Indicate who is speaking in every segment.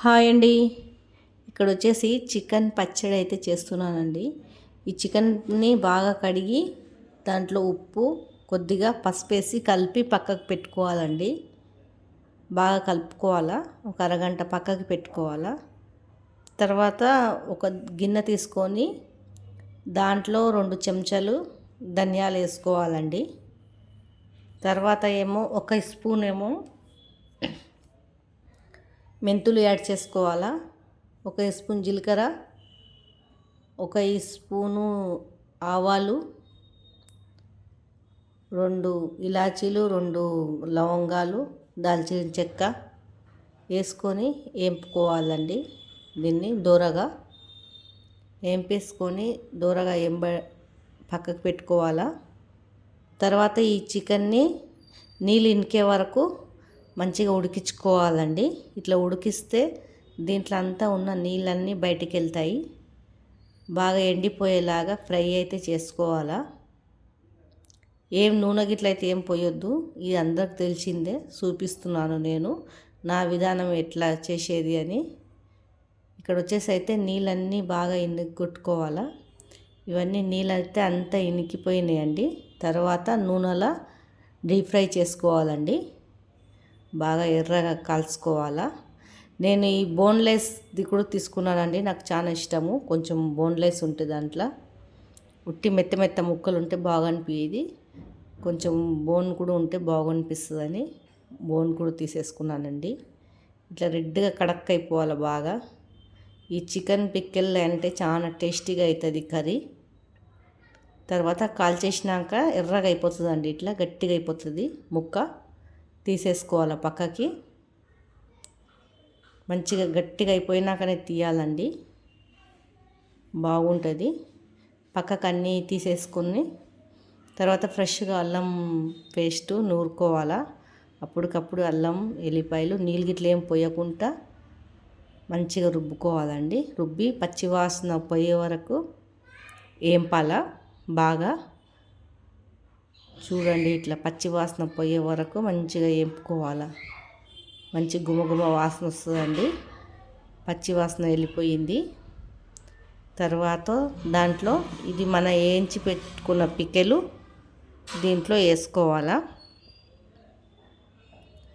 Speaker 1: Hi అండి. ఇక్కడ వచ్చేసి చికెన్ పచ్చడి అయితే చేస్తున్నానండి. ఈ చికెన్ని బాగా కడిగి దాంట్లో ఉప్పు కొద్దిగా పసుపు వేసి కలిపి పక్కకు పెట్టుకోవాలండి. బాగా కలుపుకోవాలా. ఒక అరగంట పక్కకి పెట్టుకోవాలా. తర్వాత ఒక గిన్నె తీసుకొని దాంట్లో 2 చెంచాలు ధనియాలు వేసుకోవాలండి. తర్వాత ఒక స్పూన్ మెంతులు యాడ్ చేసుకోవాలా. 1 స్పూన్ జీలకర్ర, 1 స్పూను ఆవాలు, 2 ఇలాచీలు, 2 లవంగాలు, దాల్చిన చెక్క వేసుకొని వేపుకోవాలండి. దీన్ని దోరగా వేపేసుకొని దోరగా పక్కకు పెట్టుకోవాలా. తర్వాత ఈ చికెన్ని నీళ్ళు ఇంకే వరకు మంచిగా ఉడికించుకోవాలండి. ఇట్లా ఉడికిస్తే దీంట్లో అంతా ఉన్న నీళ్ళన్నీ బయటికి వెళ్తాయి. బాగా ఎండిపోయేలాగా ఫ్రై అయితే చేసుకోవాలా. నూనె గిట్ల అయితే ఏం పోయొద్దు. ఇది అందరికి తెలిసిందే, చూపిస్తున్నాను నేను నా విధానం ఎట్లా చేసేది అని. ఇక్కడ వచ్చేసి అయితే నీళ్ళన్నీ బాగా కొట్టుకోవాలా. ఇవన్నీ నీళ్ళు అయితే అంతా ఇనికిపోయినాయండి. తర్వాత నూనెలో డీప్ ఫ్రై చేసుకోవాలండి. బాగా ఎర్రగా కాల్చుకోవాలా. నేను ఈ బోన్లెస్ది కూడా తీసుకున్నానండి. నాకు చాలా ఇష్టము. కొంచెం బోన్లెస్ ఉంటుంది దాంట్లో. ఉట్టి మెత్త మెత్త ముక్కలు ఉంటే బాగా అనిపించేది. కొంచెం బోన్ కూడా ఉంటే బాగా అనిపిస్తుందని బోన్ కూడా తీసేసుకున్నానండి. ఇట్లా రెడ్గా కడక్ అయిపోవాలి బాగా. ఈ చికెన్ పిక్కెల్ అంటే చాలా టేస్టీగా అవుతుంది కర్రీ. తర్వాత కాల్చేసినాక ఎర్రగా అయిపోతుందండి. ఇట్లా గట్టిగా అయిపోతుంది ముక్క. తీసేసుకోవాలి పక్కకి. మంచిగా గట్టిగా అయిపోయినాకనే తీయాలండి, బాగుంటుంది. పక్కకు అన్నీ తీసేసుకుని తర్వాత ఫ్రెష్గా అల్లం పేస్ట్ నూరుకోవాలా. అప్పటికప్పుడు అల్లం ఎల్లిపాయలు నీళ్ళు గిట్ల ఏం పోయకుండా మంచిగా రుబ్బుకోవాలండి. రుబ్బి పచ్చివాసన పోయే వరకు ఏంపాల బాగా. చూడండి, ఇట్లా పచ్చి వాసన పోయే వరకు మంచిగా వేపుకోవాలి. మంచి గుమగుమ వాసన వస్తుందండి. పచ్చి వాసన వెళ్ళిపోయింది. తర్వాత దాంట్లో ఇది మన వేయించి పెట్టుకున్న పికెలు దీంట్లో వేసుకోవాలా.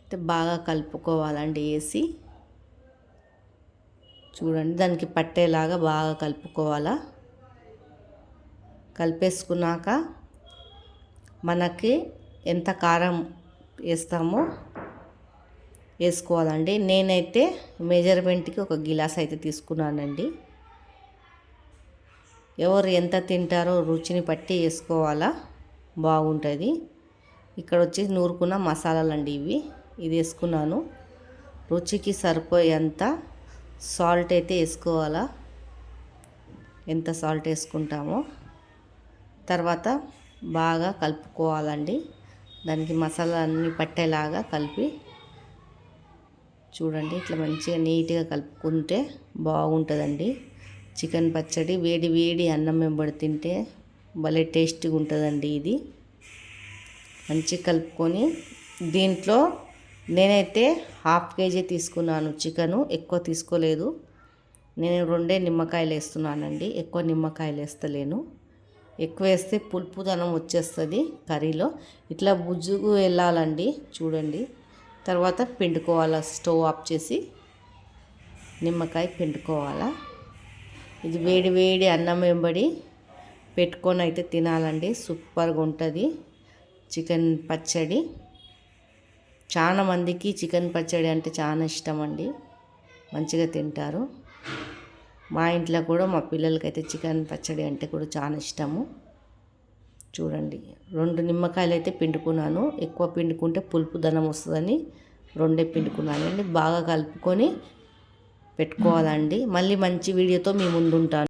Speaker 1: అంటే బాగా కలుపుకోవాలండి. వేసి చూడండి, దానికి పట్టేలాగా బాగా కలుపుకోవాలా. కలిపేసుకున్నాక మనకి ఎంత కారం వేస్తామో వేసుకోవాలండి. నేనైతే మెజర్మెంట్కి 1 గిలాస్ అయితే తీసుకున్నానండి. ఎవరు ఎంత తింటారో రుచిని పట్టి వేసుకోవాలా, బాగుంటుంది. ఇక్కడ వచ్చి నూరుకున్న మసాలాలండి ఇది వేసుకున్నాను. రుచికి సరిపోయేంత సాల్ట్ అయితే వేసుకోవాలా, ఎంత సాల్ట్ వేసుకుంటామో. తర్వాత బాగా కలుపుకోవాలండి. దానికి మసాలా అన్నీ పట్టేలాగా కలిపి చూడండి, ఇట్లా మంచిగా నీట్గా కలుపుకుంటే బాగుంటుందండి చికెన్ పచ్చడి. వేడి వేడి అన్నం వెంబడి తింటే భలే టేస్టీగా ఉంటుందండి. ఇది మంచిగా కలుపుకొని దీంట్లో నేనైతే 1/2 kg తీసుకున్నాను చికెను. ఎక్కువ తీసుకోలేదు. నేను 2 నిమ్మకాయలు వేస్తున్నానండి. ఎక్కువ నిమ్మకాయలు వేస్తలేను. ఎక్కువ వేస్తే పులుపుదనం వచ్చేస్తుంది కర్రీలో. ఇట్లా బుజ్జుగు వెళ్ళాలండి. చూడండి, తర్వాత పిండుకోవాలా. స్టవ్ ఆఫ్ చేసి నిమ్మకాయ పిండుకోవాలా. ఇది వేడి వేడి అన్నం వెంబడి పెట్టుకొని అయితే తినాలండి. సూపర్గా ఉంటుంది చికెన్ పచ్చడి. చాలా మందికి చికెన్ పచ్చడి అంటే చాలా ఇష్టం అండి. మంచిగా తింటారు. మా ఇంట్లో కూడా మా పిల్లలకైతే చికెన్ పచ్చడి అంటే కూడా చాలా ఇష్టము. చూడండి, 2 నిమ్మకాయలు అయితే పిండుకున్నాను. ఎక్కువ పిండుకుంటే పులుపు దనం వస్తుందని 2 పిండుకున్నానండి. బాగా కలుపుకొని పెట్టుకోవాలండి. మళ్ళీ మంచి వీడియోతో మీ ముందు ఉంటాను.